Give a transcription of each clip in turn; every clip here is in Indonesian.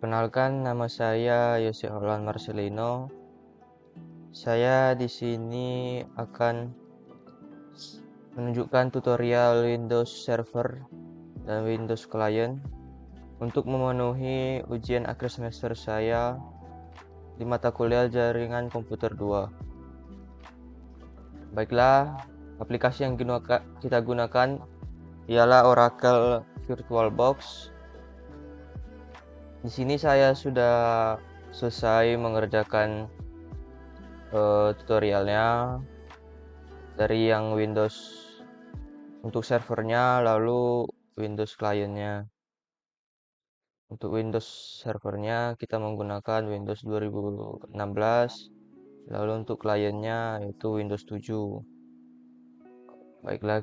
Perkenalkan, nama saya Yose Orlan Marcelino. Saya di sini akan menunjukkan tutorial Windows Server dan Windows Client untuk memenuhi ujian akhir semester saya di mata kuliah Jaringan Komputer 2. Baiklah, aplikasi yang kita gunakan ialah Oracle VirtualBox. Di sini saya sudah selesai mengerjakan tutorialnya dari yang Windows untuk servernya, lalu Windows clientnya. Untuk Windows servernya kita menggunakan Windows 2016, lalu untuk kliennya yaitu Windows 7. Baiklah,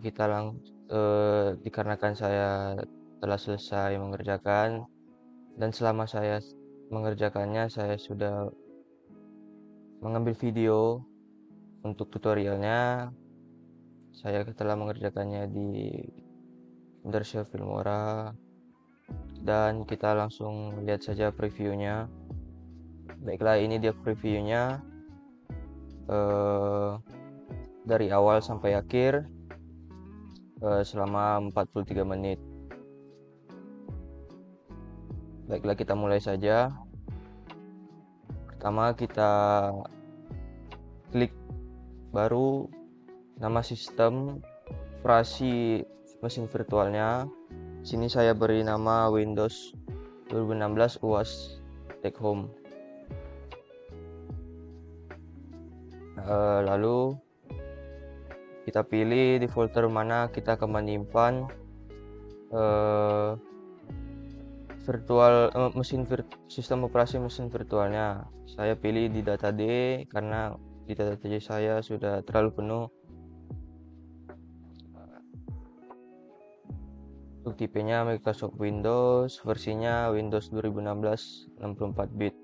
dikarenakan saya telah selesai mengerjakan dan selama saya mengerjakannya saya sudah mengambil video untuk tutorialnya. Saya telah mengerjakannya di Wondershare Filmora dan kita langsung lihat saja previewnya. Baiklah, ini dia previewnya dari awal sampai akhir selama 43 menit. Baiklah, kita mulai saja. Pertama kita klik baru nama sistem operasi mesin virtualnya. Sini saya beri nama Windows 2016 UAS Take Home. Lalu kita pilih di folder mana kita akan menyimpan sistem operasi mesin virtualnya. Saya pilih di data D karena di data D saya sudah terlalu penuh. Untuk tipenya Microsoft Windows, versinya Windows 2016 64 bit.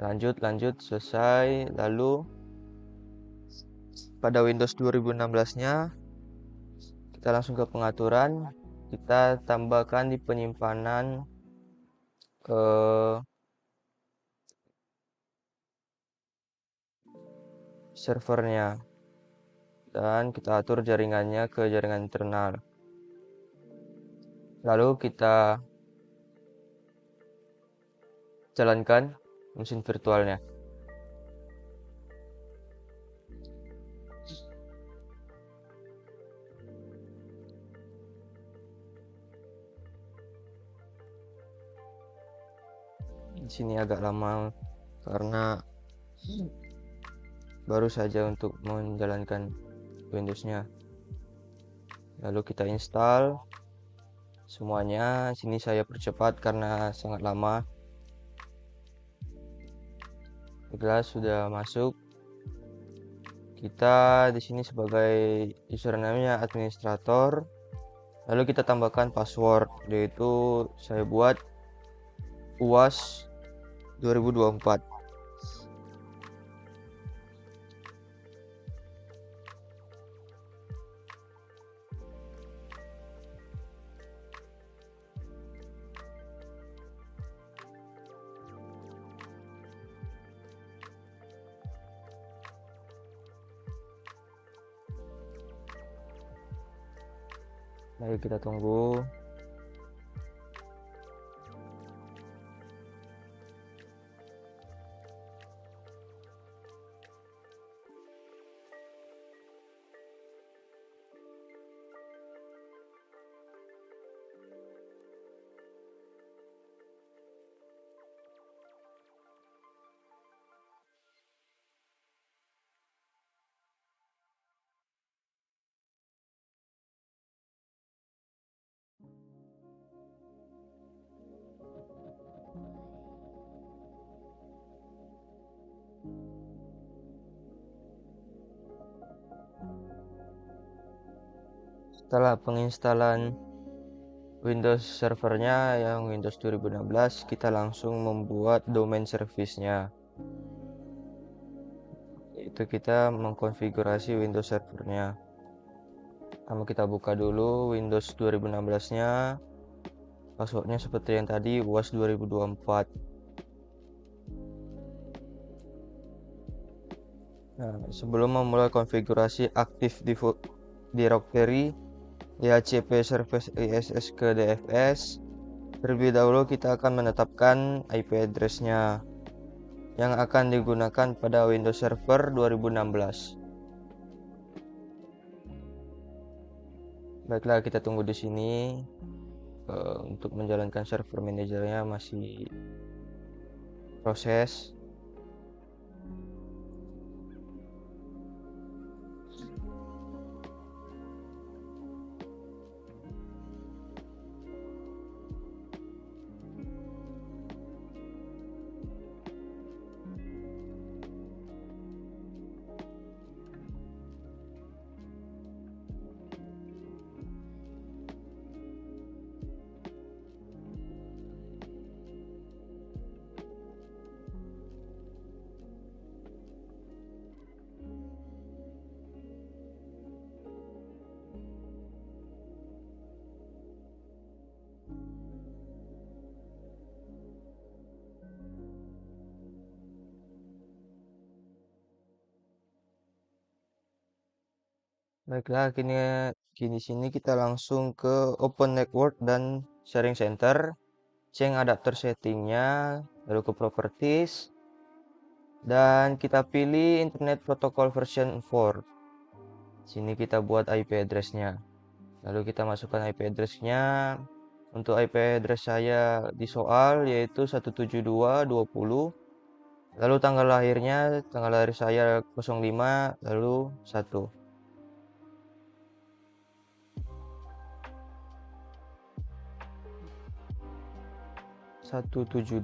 Lanjut, selesai. Lalu pada Windows 2016-nya kita langsung ke pengaturan. Kita tambahkan di penyimpanan servernya dan kita atur jaringannya ke jaringan internal. Lalu kita jalankan mesin virtualnya. Di sini agak lama karena baru saja untuk menjalankan Windows-nya. Lalu kita install semuanya. Sini saya percepat karena sangat lama. Baiklah, sudah masuk. Kita di sini sebagai username-nya administrator. Lalu kita tambahkan password, yaitu saya buat UAS 2024. Mari kita tunggu. Setelah penginstalan Windows servernya yang Windows 2016, kita langsung membuat domain service-nya. Itu kita mengkonfigurasi Windows servernya. Pertama kita buka dulu Windows 2016-nya. Passwordnya seperti yang tadi, UAS 2024. Nah, sebelum memulai konfigurasi aktif directory DHCP service ISS ke DFS, terlebih dahulu kita akan menetapkan IP address-nya yang akan digunakan pada Windows Server 2016. Baiklah, kita tunggu di sini. Untuk menjalankan server manajernya masih proses. Baiklah, kini sini kita langsung ke Open Network dan Sharing Center, change adapter settingnya, lalu ke Properties, dan kita pilih Internet Protocol version 4. Sini kita buat IP address-nya. Lalu kita masukkan IP address-nya. Untuk IP address saya di soal yaitu 172.20. Lalu tanggal lahir saya 05, lalu 1. 172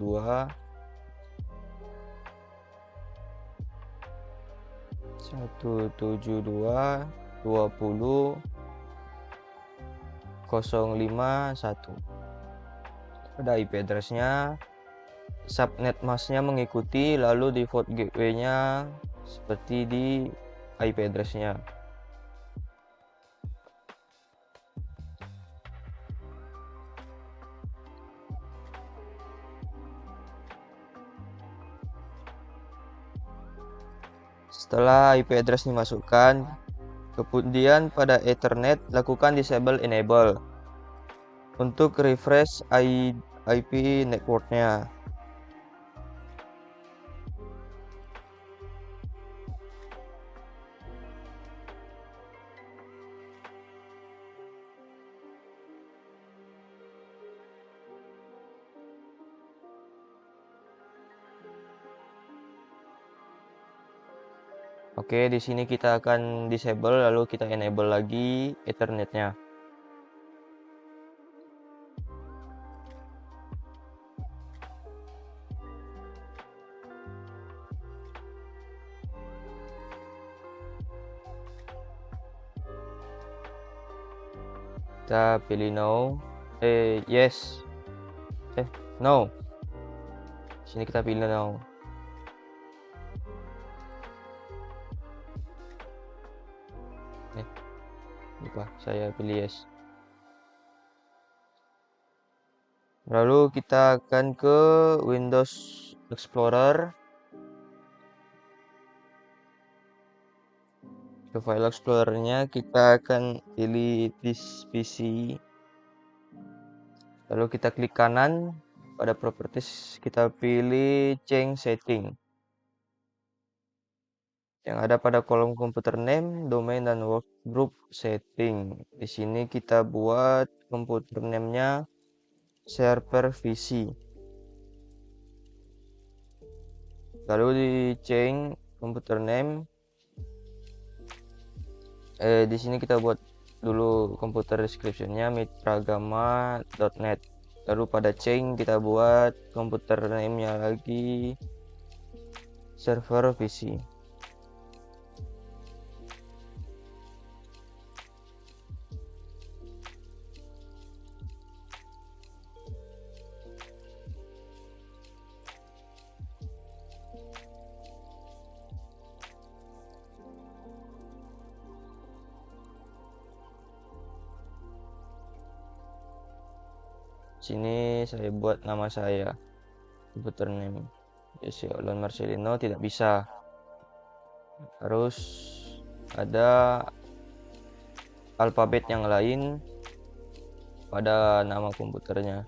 20 051. Pada IP address-nya, subnet mask-nya mengikuti, lalu default gateway-nya seperti di IP address-nya. Setelah IP address dimasukkan, kemudian pada Ethernet lakukan disable enable untuk refresh IP network-nya. Oke, di sini kita akan disable lalu kita enable lagi Ethernet-nya. Kita pilih no. Yes. No. Sini kita pilih no. Lupa, saya pilih yes. Lalu kita akan ke Windows Explorer. Ke file Explorer-nya kita akan pilih this PC. Lalu kita klik kanan pada properties, kita pilih change setting. Yang ada pada kolom komputer name, domain, dan workgroup setting. Di sini kita buat komputer name-nya server VC. Lalu di change komputer name. Di sini kita buat dulu komputer description-nya mitragama.net. Lalu pada change kita buat komputer name-nya lagi server VC. Sini saya buat nama saya, komputer name Jesse Olan Marcelino, tidak bisa. Harus ada alfabet yang lain pada nama komputernya,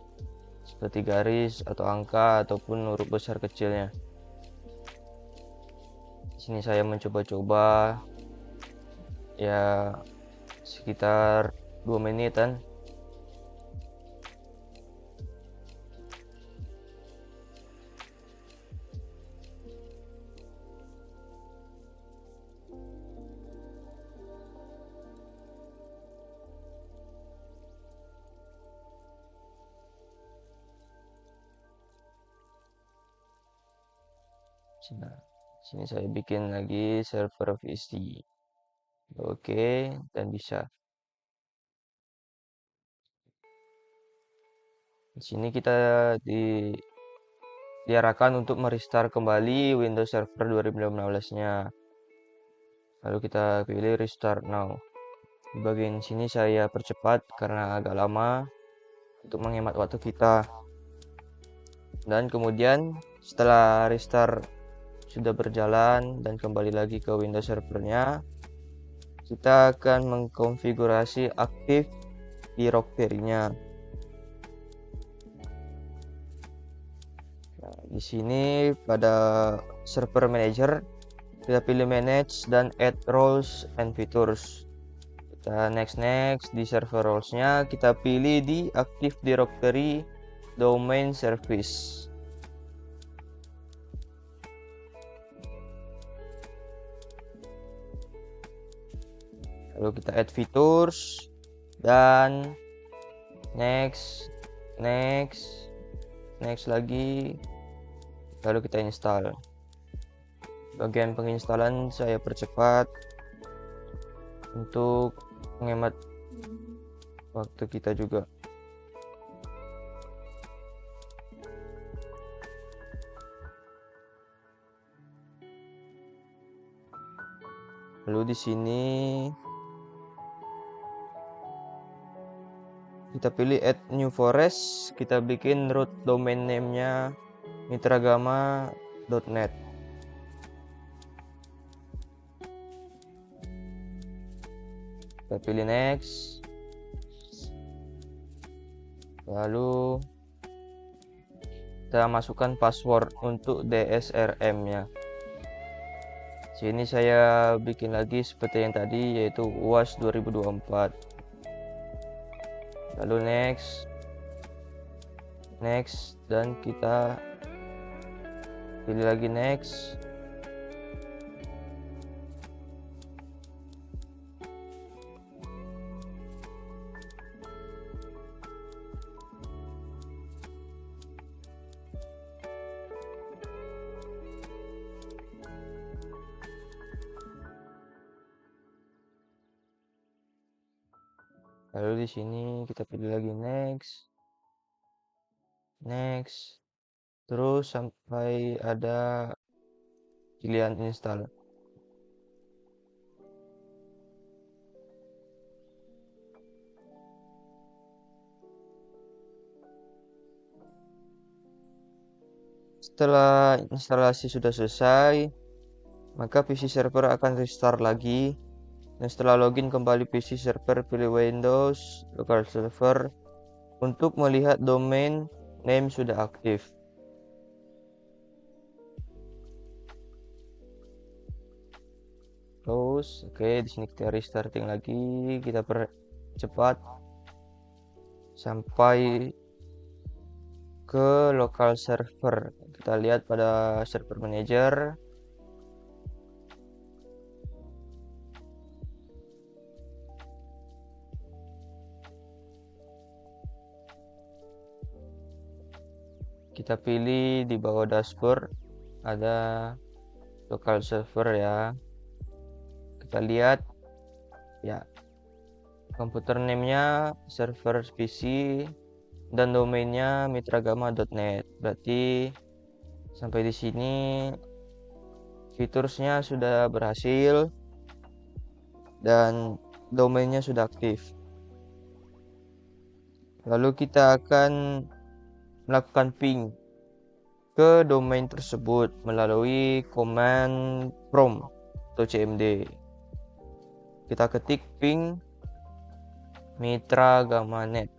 seperti garis atau angka ataupun huruf besar kecilnya. Di sini saya mencoba-coba ya sekitar 2 menitan. Nah, sini saya bikin lagi server VC. Oke, dan bisa. Di sini kita diarahkan untuk merestart kembali Windows Server 2015-nya. Lalu kita pilih Restart Now. Di bagian sini saya percepat karena agak lama untuk menghemat waktu kita. Dan kemudian setelah restart sudah berjalan dan kembali lagi ke Windows Servernya, kita akan mengkonfigurasi aktif directory-nya. Nah, di sini pada server manager kita pilih manage dan add roles and features. Kita next di server roles-nya kita pilih di active directory domain service. Lalu kita add features dan next lagi, lalu kita install. Bagian penginstalan saya percepat untuk menghemat waktu kita juga. Lalu di sini kita pilih add new forest, kita bikin root domain name-nya mitragama.net. Kita pilih next. Lalu kita masukkan password untuk DSRM-nya. Sini saya bikin lagi seperti yang tadi, yaitu UAS 2024. Lalu next dan kita pilih lagi next. Lalu di sini kita pilih lagi next, terus sampai ada pilihan install. Setelah instalasi sudah selesai, maka PC server akan restart lagi. Dan setelah login kembali PC server, pilih Windows Local Server untuk melihat domain name sudah aktif. Close. Oke, di sini kita restarting lagi, kita percepat sampai ke local server. Kita lihat pada server manager. Kita pilih di bawah dashboard ada local server ya. Kita lihat ya, komputer name-nya server PC dan domainnya mitragama.net. Berarti sampai di sini fiturnya sudah berhasil dan domainnya sudah aktif. Lalu kita akan melakukan ping ke domain tersebut melalui command prompt atau CMD. Kita ketik ping Mitra Gamanet.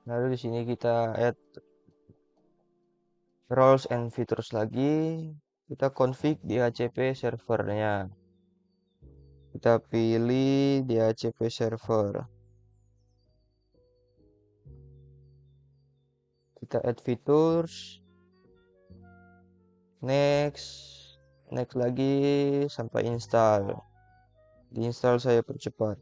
Lalu di sini kita add roles and features lagi. Kita config DHCP servernya. Kita pilih DHCP server. Kita add features. Next. Next lagi sampai install. Di install saya percepat.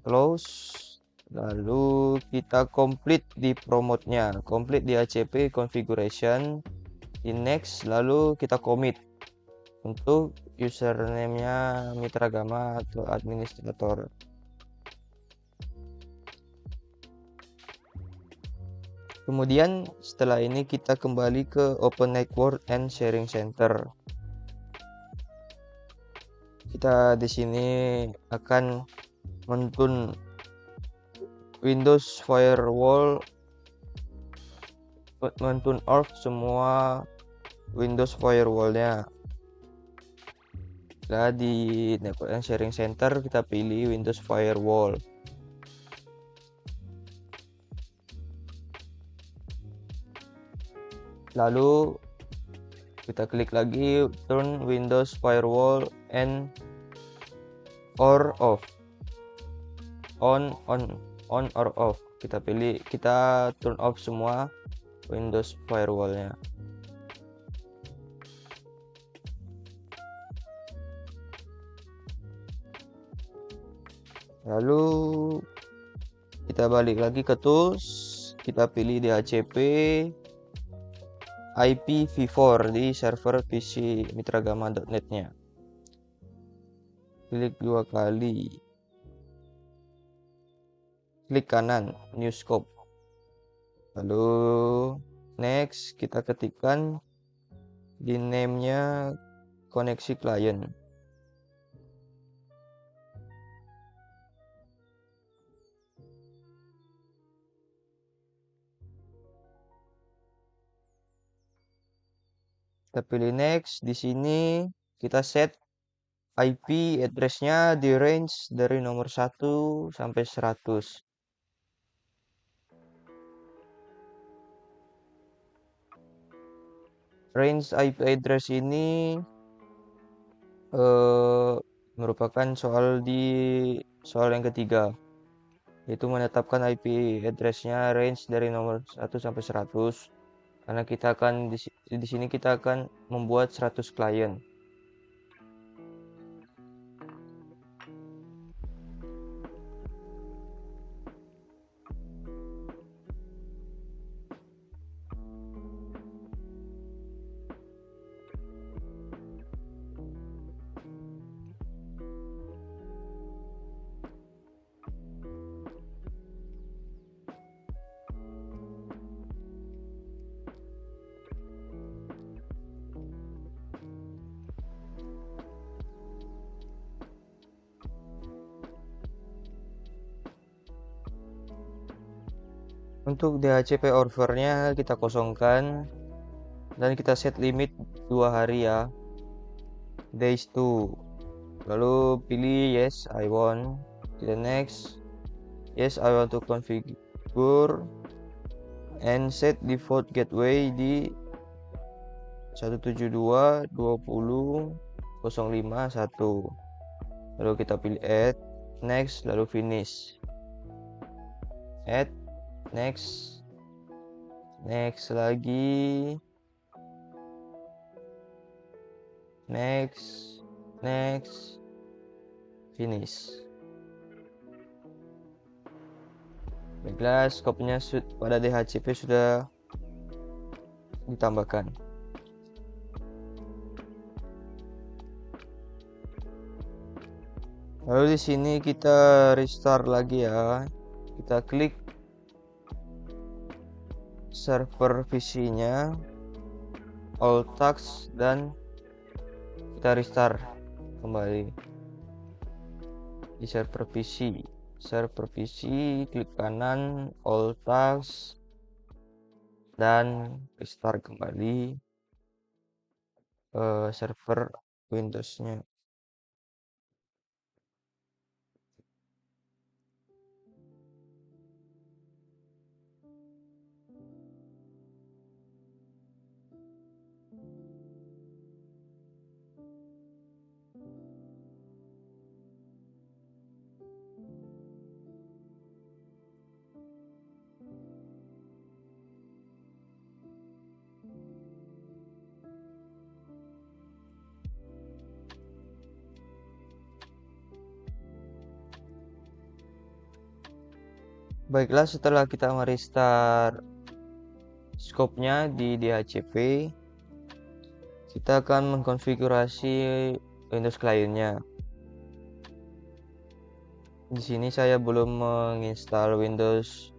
Close. Lalu kita complete di promote-nya. Complete DHCP configuration. Di next. Lalu kita commit. Untuk username-nya Mitra Gama atau administrator. Kemudian setelah ini kita kembali ke Open Network and Sharing Center. Kita di sini akan mentun Windows Firewall, mentun off semua Windows Firewall-nya. Nah, di Network and Sharing Center kita pilih Windows Firewall. Lalu kita klik lagi turn Windows Firewall and or off. On or off. Kita pilih, kita turn off semua Windows Firewall-nya. Lalu kita balik lagi ke tools, kita pilih DHCP IPv4 di server PC mitragama.net-nya. Klik 2 kali. Klik kanan, new scope. Lalu next, kita ketikkan di name-nya koneksi client. Kita pilih next. Di sini kita set IP address-nya di range dari nomor 1 sampai 100. Range IP address ini merupakan soal yang ketiga, yaitu menetapkan IP address-nya range dari nomor 1 sampai 100. Karena kita akan di sini kita akan membuat 100 klien. Untuk DHCP servernya kita kosongkan dan kita set limit 2 hari ya. Days 2. Lalu pilih yes, I want. Kita next. Yes, I want to configure and set default gateway di 172.20.05.1. Lalu kita pilih add, next, lalu finish. Add, next, next lagi, next, finish. Baiklah, skopnya pada DHCP sudah ditambahkan. Lalu di sini kita restart lagi ya. Kita klik server PC-nya, all tasks, dan kita restart kembali di server PC. Server PC, klik kanan, all tasks, dan restart kembali server Windows-nya. Baiklah, setelah kita merestart scope-nya di DHCP, kita akan mengkonfigurasi Windows client-nya. Di sini saya belum menginstal Windows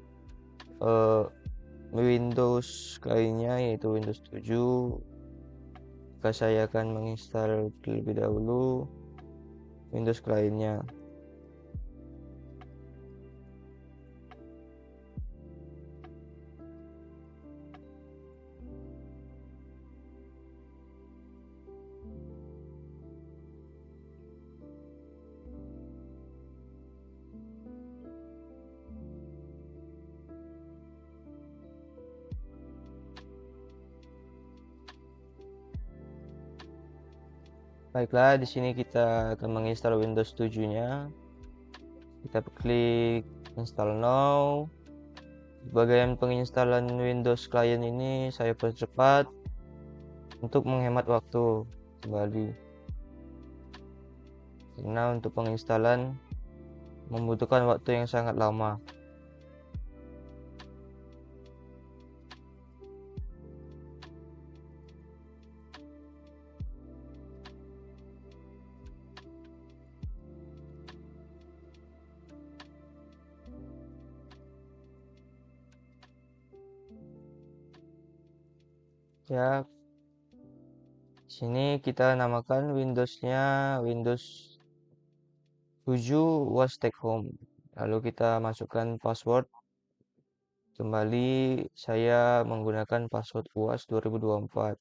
client-nya, yaitu Windows 7. Maka saya akan menginstal terlebih dahulu Windows client-nya. Baiklah, di sini kita akan menginstal Windows 7-nya. Kita klik install now. Bagian penginstalan Windows client ini saya percepat untuk menghemat waktu kembali. Karena untuk penginstalan membutuhkan waktu yang sangat lama. Ya, sini kita namakan Windows-nya Windows 7 was take home. Lalu kita masukkan password. Kembali saya menggunakan password UAS 2024.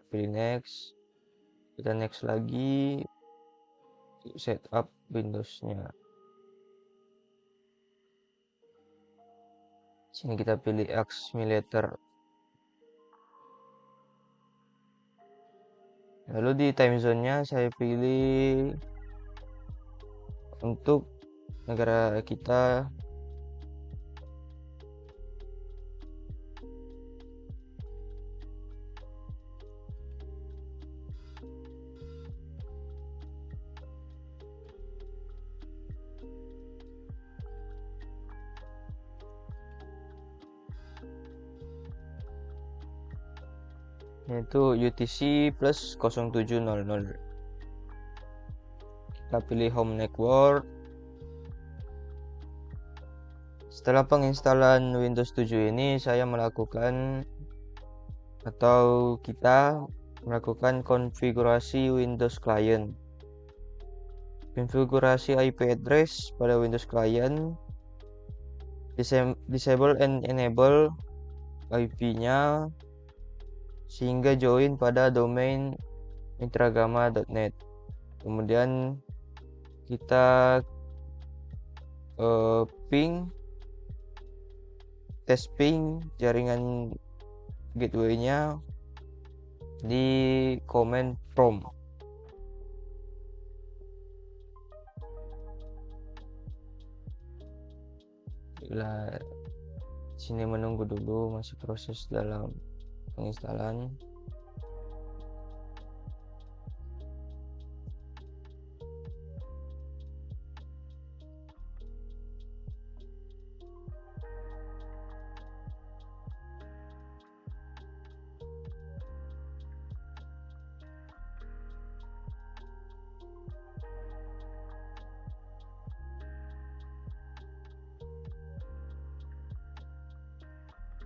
Pilih next. Kita next lagi. Setup Windows-nya. Sini kita pilih Accumulator. Lalu di time zone-nya saya pilih untuk negara kita yaitu UTC plus 0700. Kita pilih home network. Setelah penginstalan Windows 7 ini saya kita melakukan konfigurasi Windows client. Konfigurasi IP address pada Windows client, disable and enable IP-nya sehingga join pada domain mitragama.net. Kemudian kita tes ping jaringan gateway-nya di command prompt. Bila sini menunggu dulu, masih proses dalam penginstalan.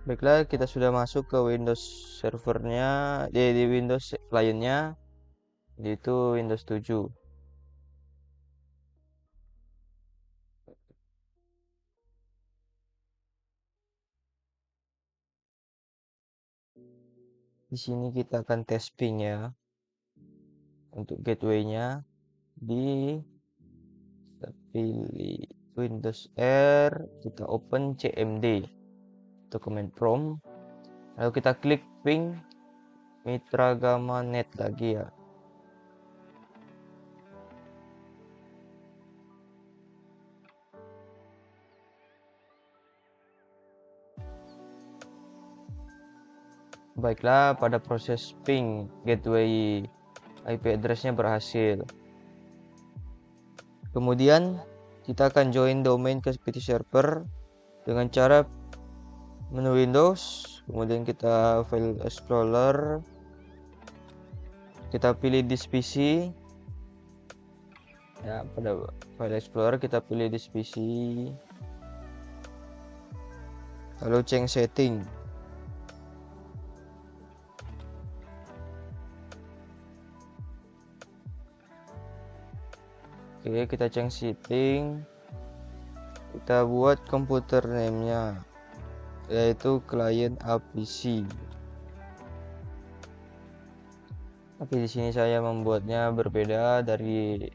Baiklah, kita sudah masuk ke Windows servernya, di Windows clientnya, yaitu Windows 7. Di sini kita akan tes ping ya. Untuk gateway-nya di kita pilih Windows R, kita open CMD atau command prompt, lalu kita klik ping Mitragama Net lagi ya. Baiklah, pada proses ping gateway IP address-nya berhasil. Kemudian kita akan join domain ke PT server dengan cara menu Windows, kemudian kita file explorer, kita pilih this PC. Ya, pada file explorer kita pilih this PC. Lalu change setting. Oke, kita change setting. Kita buat komputer name-nya yaitu client APC. Tapi di sini saya membuatnya berbeda dari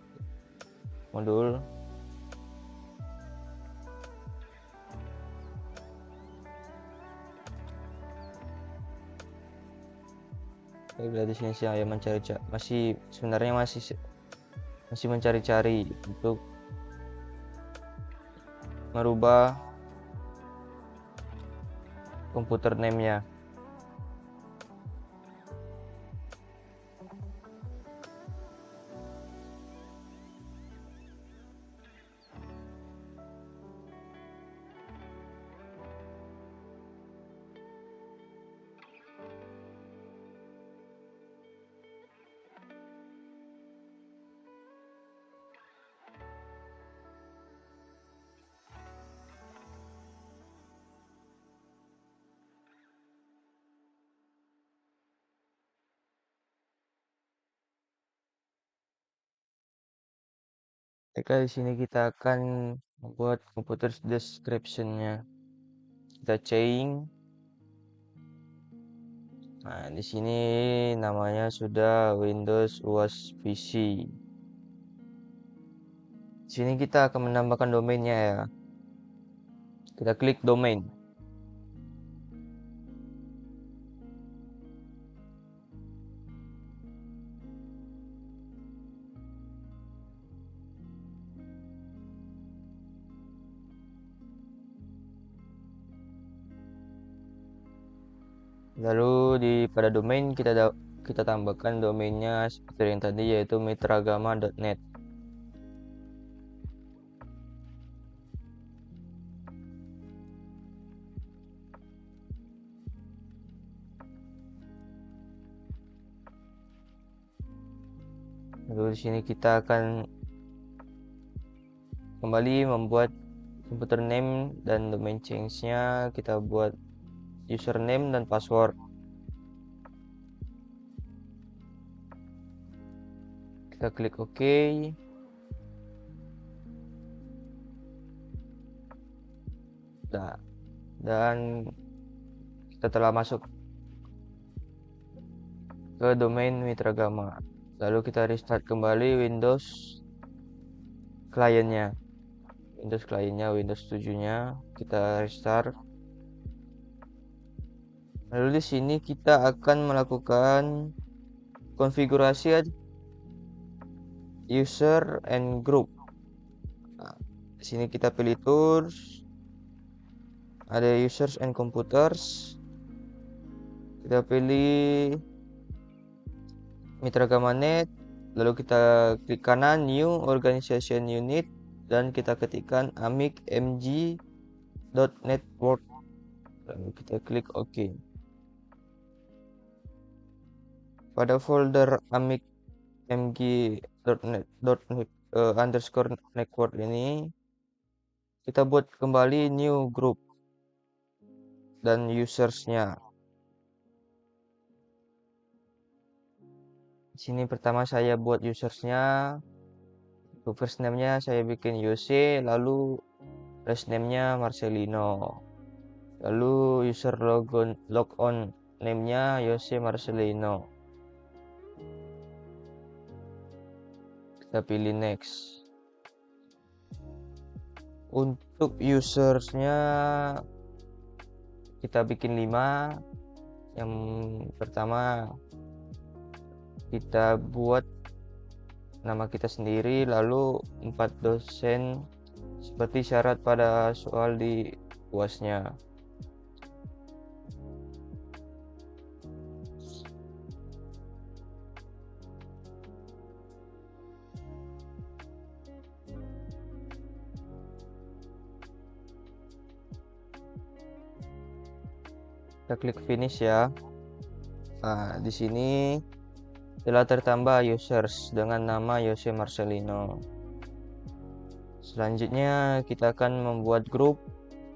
modul. Baiklah, di sini saya sebenarnya masih mencari-cari untuk merubah komputer name-nya. Baiklah, di sini kita akan membuat komputer description-nya. Kita change. Nah, di sini namanya sudah Windows UAS PC. Di sini kita akan menambahkan domainnya ya. Kita klik domain. Lalu pada domain kita tambahkan domainnya seperti yang tadi, yaitu mitragama.net. Lalu di sini kita akan kembali membuat komputer name dan domain change-nya. Kita buat username dan password. Kita klik OK. Nah, dan kita telah masuk ke domain Mitragama. Lalu kita restart kembali Windows client-nya. Windows 7-nya kita restart. Lalu di sini kita akan melakukan konfigurasi user and group. Nah, di sini kita pilih tools, ada users and computers. Kita pilih Mitragama Net, lalu kita klik kanan new organization unit dan kita ketikkan amic mg.network, lalu kita klik OK. Pada folder amic mg.net_network ini kita buat kembali new group. dan usersnya. Di sini pertama saya buat usersnya. Untuk first name-nya saya bikin Yose, lalu last name-nya Marcelino. Lalu user logon name-nya Yose Marcelino. Kita pilih next. Untuk usersnya kita bikin 5. Yang pertama kita buat nama kita sendiri, lalu 4 dosen seperti syarat pada soal di UASnya. Kita klik finish ya. Nah, di sini telah tertambah users dengan nama Yose Marcelino. Selanjutnya kita akan membuat grup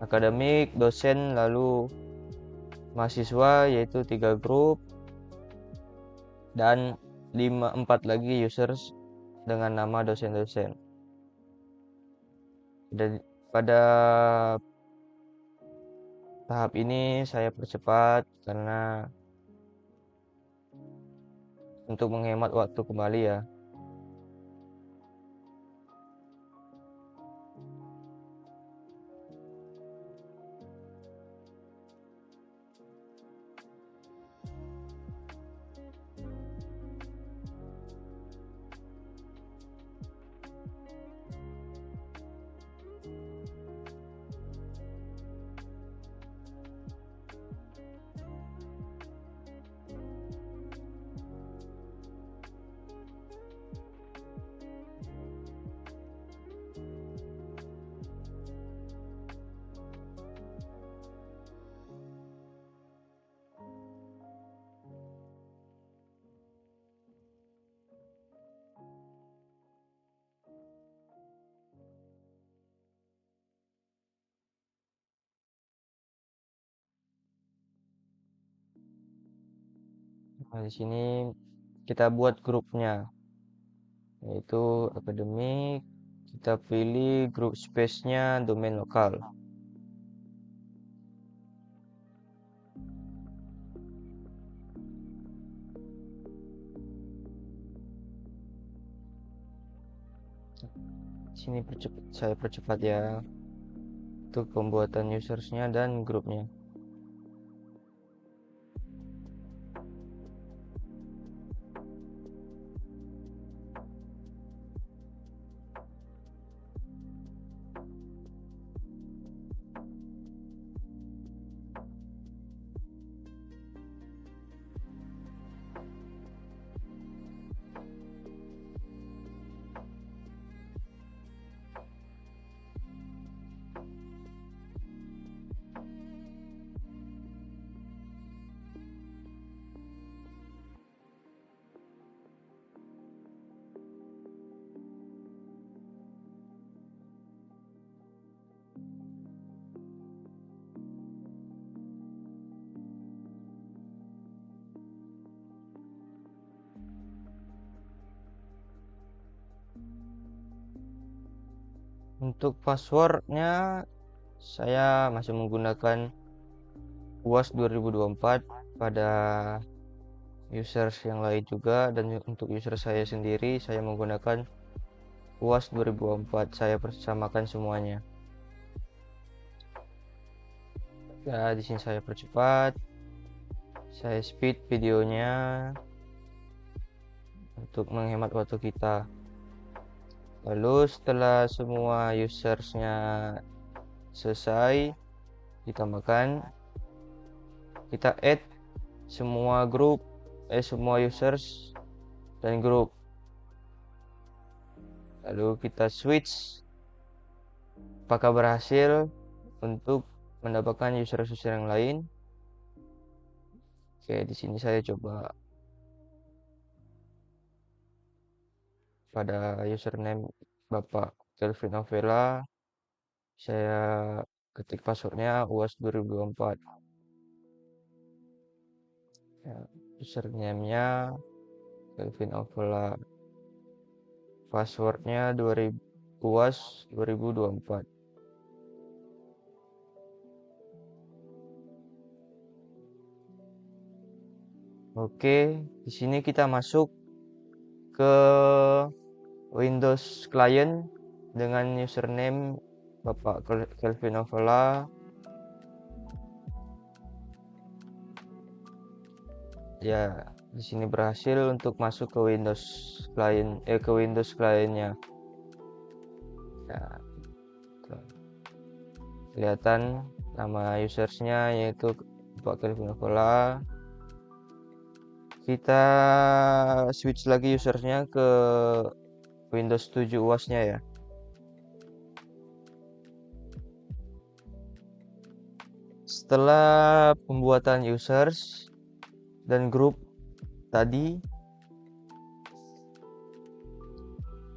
akademik, dosen, lalu mahasiswa, yaitu 3 grup, dan 4 lagi users dengan nama dosen-dosen. Dan pada tahap ini saya percepat karena untuk menghemat waktu kembali ya. Nah, di sini kita buat grupnya, yaitu akademik. Kita pilih grup space-nya domain lokal. Sini saya percepat ya untuk pembuatan usersnya dan grupnya. Untuk passwordnya saya masih menggunakan UAS 2024 pada users yang lain juga, dan untuk user saya sendiri saya menggunakan UAS 2024. Saya persamakan semuanya. Ya, di sini saya percepat. Saya speed videonya untuk menghemat waktu kita. Lalu setelah semua usersnya selesai ditambahkan, kita add semua grup, semua users dan grup. Lalu kita switch apakah berhasil untuk mendapatkan user-user yang lain. Oke, di sini saya coba pada username Bapak Kelvin Novela, saya ketik passwordnya UAS 2024. Ya, username-nya Kelvin Ovola, passwordnya 2000 UAS 2024. Oke, di sini kita masuk ke Windows Client dengan username Bapak Kelvin Ovola. Ya, di sini berhasil untuk masuk ke Windows Client-nya. Ya, tuh. Kelihatan nama usersnya yaitu Bapak Kelvin Ovola. Kita switch lagi usernya ke Windows 7 UAS-nya ya. Setelah pembuatan users dan grup tadi,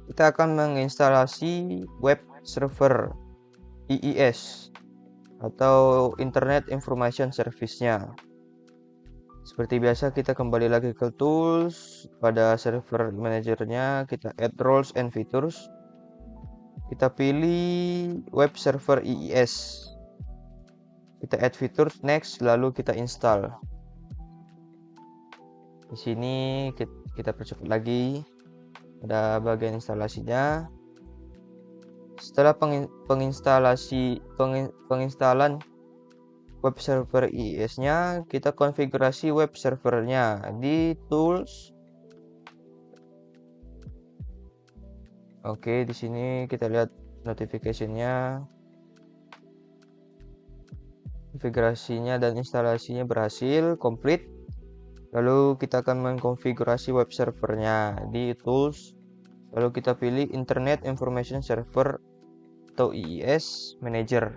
kita akan menginstalasi web server IIS atau Internet Information Service-nya. Seperti biasa kita kembali lagi ke tools, pada server manajernya kita add roles and features. Kita pilih web server IIS. Kita add features, next, lalu kita install. Di sini kita percepat lagi. Ada bagian instalasinya. Setelah penginstalan web server IIS-nya, kita konfigurasi web servernya di tools. Oke, di sini kita lihat notification-nya. Konfigurasinya dan instalasinya berhasil, komplit. Lalu kita akan mengkonfigurasi web servernya di tools. Lalu kita pilih Internet Information Server atau IIS Manager.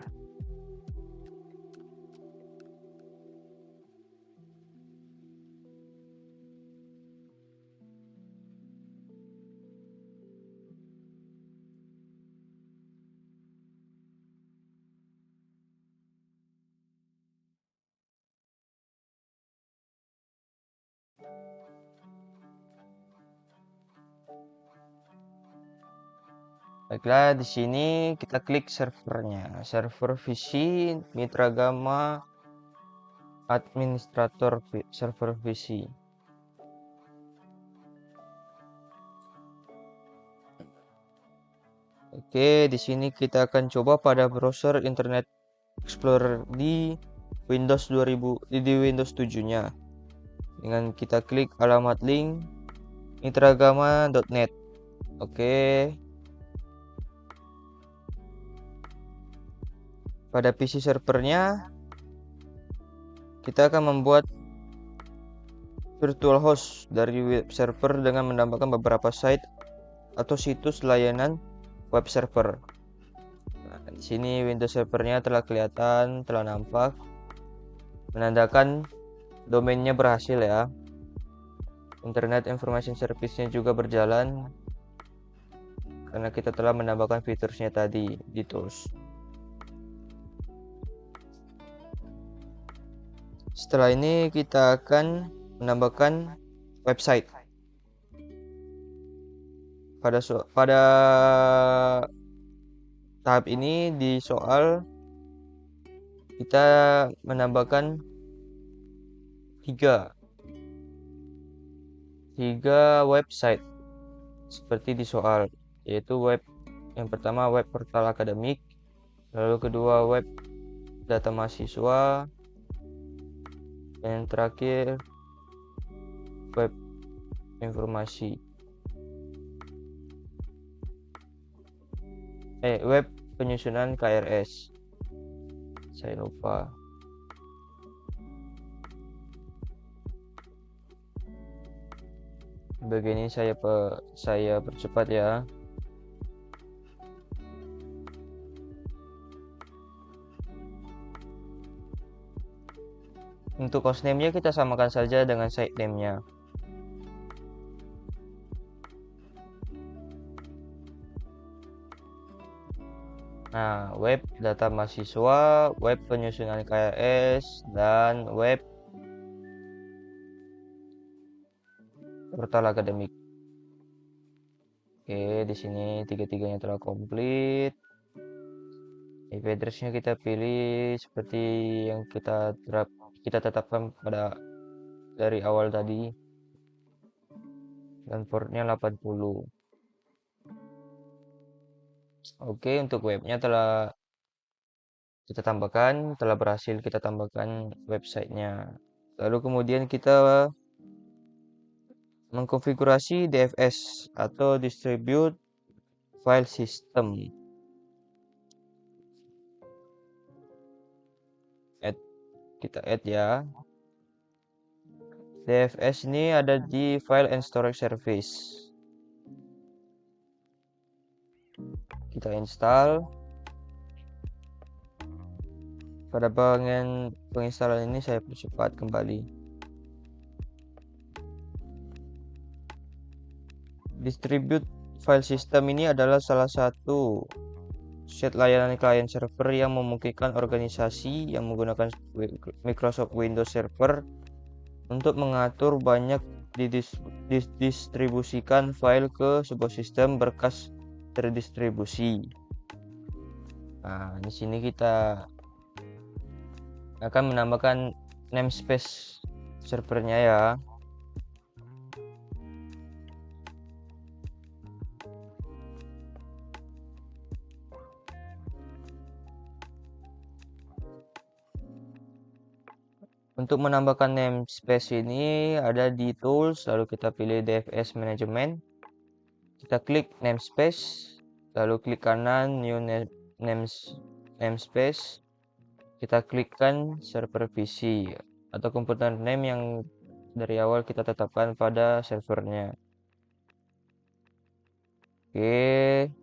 Baiklah, di sini kita klik servernya. Server VC Mitragama Administrator Server VC. Oke, di sini kita akan coba pada browser Internet Explorer di Windows 7-nya. Dengan kita klik alamat link mitragama.net. Oke. Pada PC servernya kita akan membuat virtual host dari web server dengan menambahkan beberapa site atau situs layanan web server. Nah, di sini Windows servernya telah kelihatan, telah nampak, menandakan domainnya berhasil ya. Internet Information Service-nya juga berjalan karena kita telah menambahkan fiturnya tadi di tools. Setelah ini kita akan menambahkan website. Pada tahap ini di soal kita menambahkan tiga website seperti di soal, yaitu yang pertama web portal akademik, lalu kedua web data mahasiswa, dan yang terakhir web informasi. Web penyusunan KRS. Saya lupa. Bagian ini saya percepat ya. Untuk hostname-nya kita samakan saja dengan site name-nya. Nah, web data mahasiswa, web penyusunan KRS, dan web portal akademik. Oke, di sini tiga-tiganya telah komplit. IP address-nya kita pilih seperti yang kita tetapkan pada dari awal tadi, dan portnya 80. Oke, untuk webnya telah berhasil kita tambahkan websitenya. Lalu kemudian kita mengkonfigurasi DFS atau Distribute File System. Kita add ya. DFS ini ada di File and Storage Service. Kita install. Pada bagian penginstalan ini saya percepat kembali. Distribute File System ini adalah salah satu set layanan client server yang memungkinkan organisasi yang menggunakan Microsoft Windows Server untuk mengatur banyak didistribusikan file ke sebuah sistem berkas terdistribusi. Nah, di sini kita akan menambahkan namespace servernya ya. Untuk menambahkan namespace ini ada di tools, lalu kita pilih DFS Management. Kita klik namespace, lalu klik kanan new namespace. Kita klikkan server PC atau komputer name yang dari awal kita tetapkan pada servernya. Oke.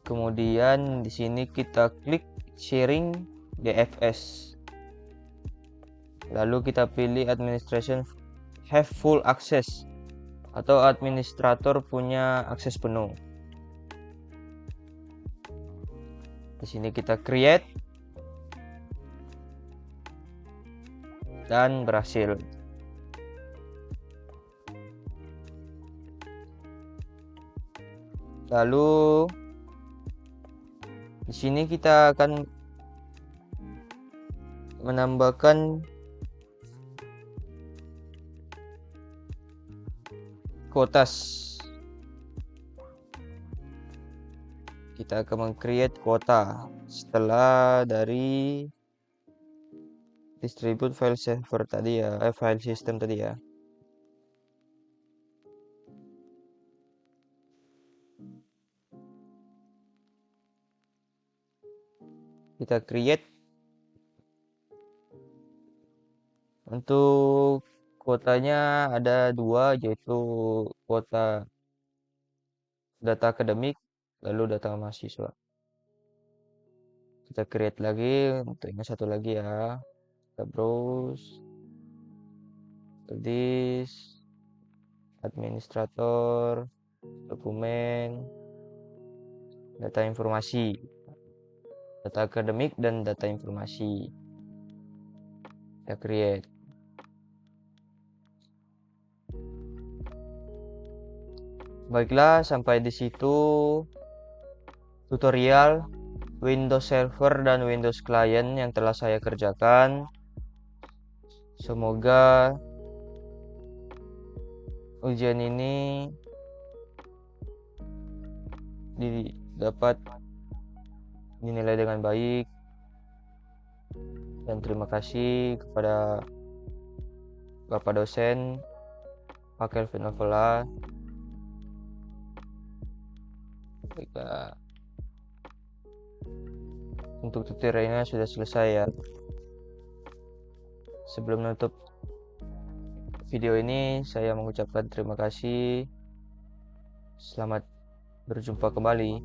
Kemudian di sini kita klik sharing DFS. Lalu kita pilih administration have full access atau administrator punya akses penuh. Di sini kita create dan berhasil. Lalu di sini kita akan menambahkan quotas. Kita akan meng-create kuota setelah dari distribute file server tadi ya, file system tadi ya. Kita create. Untuk kuotanya ada dua, yaitu kuota data akademik lalu data mahasiswa. Kita create lagi untuk yang satu lagi ya. Kita browse this administrator dokumen data informasi, data akademik dan data informasi. Kita create. Baiklah, sampai di situ tutorial Windows Server dan Windows Client yang telah saya kerjakan. Semoga ujian ini dapat dinilai dengan baik, dan terima kasih kepada Bapak dosen Pak Kelvin Novela. Untuk tutorialnya sudah selesai ya. Sebelum menutup video ini, saya mengucapkan terima kasih. Selamat berjumpa kembali.